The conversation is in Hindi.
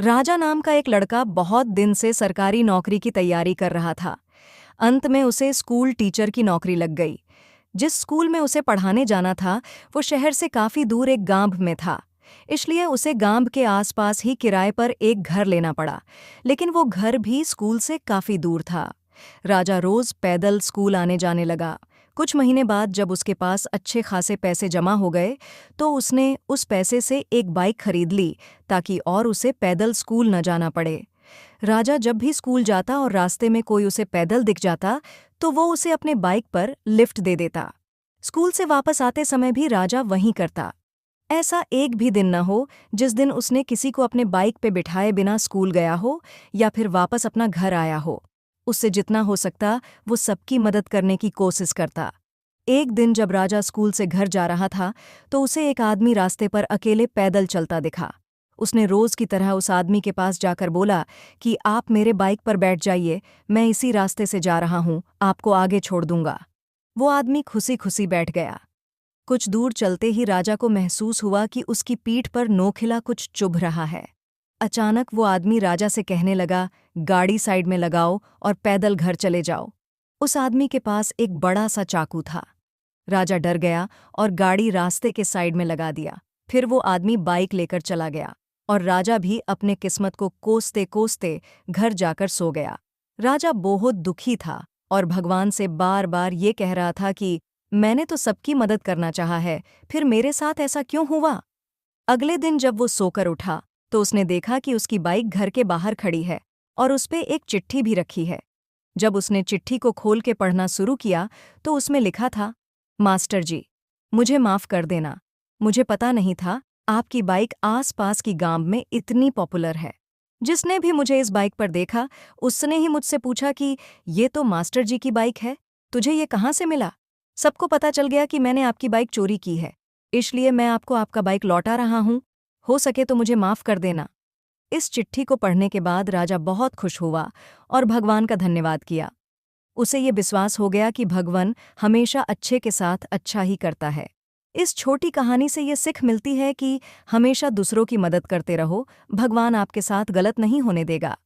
राजा नाम का एक लड़का बहुत दिन से सरकारी नौकरी की तैयारी कर रहा था। अंत में उसे स्कूल टीचर की नौकरी लग गई। जिस स्कूल में उसे पढ़ाने जाना था वो शहर से काफी दूर एक गांव में था। इसलिए उसे गांव के आसपास ही किराए पर एक घर लेना पड़ा। लेकिन वो घर भी स्कूल से काफी दूर था। राजा रोज पैदल स्कूल आने जाने लगा। कुछ महीने बाद जब उसके पास अच्छे खासे पैसे जमा हो गए तो उसने उस पैसे से एक बाइक खरीद ली ताकि और उसे पैदल स्कूल न जाना पड़े। राजा जब भी स्कूल जाता और रास्ते में कोई उसे पैदल दिख जाता तो वो उसे अपने बाइक पर लिफ्ट दे देता। स्कूल से वापस आते समय भी राजा वहीं करता। ऐसा एक भी दिन न हो जिस दिन उसने किसी को अपने बाइक पे बिठाए बिना स्कूल गया हो या फिर वापस अपना घर आया हो। उससे जितना हो सकता वो सबकी मदद करने की कोशिश करता। एक दिन जब राजा स्कूल से घर जा रहा था तो उसे एक आदमी रास्ते पर अकेले पैदल चलता दिखा। उसने रोज की तरह उस आदमी के पास जाकर बोला कि आप मेरे बाइक पर बैठ जाइए, मैं इसी रास्ते से जा रहा हूँ, आपको आगे छोड़ दूंगा। वो आदमी खुशी खुशी बैठ गया। कुछ दूर चलते ही राजा को महसूस हुआ कि उसकी पीठ पर नोखिला कुछ चुभ रहा है। अचानक वो आदमी राजा से कहने लगा, गाड़ी साइड में लगाओ और पैदल घर चले जाओ। उस आदमी के पास एक बड़ा सा चाकू था। राजा डर गया और गाड़ी रास्ते के साइड में लगा दिया। फिर वो आदमी बाइक लेकर चला गया और राजा भी अपने किस्मत को कोसते कोसते घर जाकर सो गया। राजा बहुत दुखी था और भगवान से बार बार ये कह रहा था कि मैंने तो सबकी मदद करना चाहा है, फिर मेरे साथ ऐसा क्यों हुआ। अगले दिन जब वो सोकर उठा तो उसने देखा कि उसकी बाइक घर के बाहर खड़ी है और उस पे एक चिट्ठी भी रखी है। जब उसने चिट्ठी को खोल के पढ़ना शुरू किया तो उसमें लिखा था, मास्टर जी, मुझे माफ़ कर देना। मुझे पता नहीं था आपकी बाइक आस-पास की गांव में इतनी पॉपुलर है। जिसने भी मुझे इस बाइक पर देखा उसने ही मुझसे पूछा कि ये तो मास्टर जी की बाइक है, तुझे ये कहाँ से मिला। सबको पता चल गया कि मैंने आपकी बाइक चोरी की है, इसलिए मैं आपको आपका बाइक लौटा रहा हूँ। हो सके तो मुझे माफ़ कर देना। इस चिट्ठी को पढ़ने के बाद राजा बहुत खुश हुआ और भगवान का धन्यवाद किया। उसे ये विश्वास हो गया कि भगवान हमेशा अच्छे के साथ अच्छा ही करता है। इस छोटी कहानी से ये सीख मिलती है कि हमेशा दूसरों की मदद करते रहो, भगवान आपके साथ गलत नहीं होने देगा।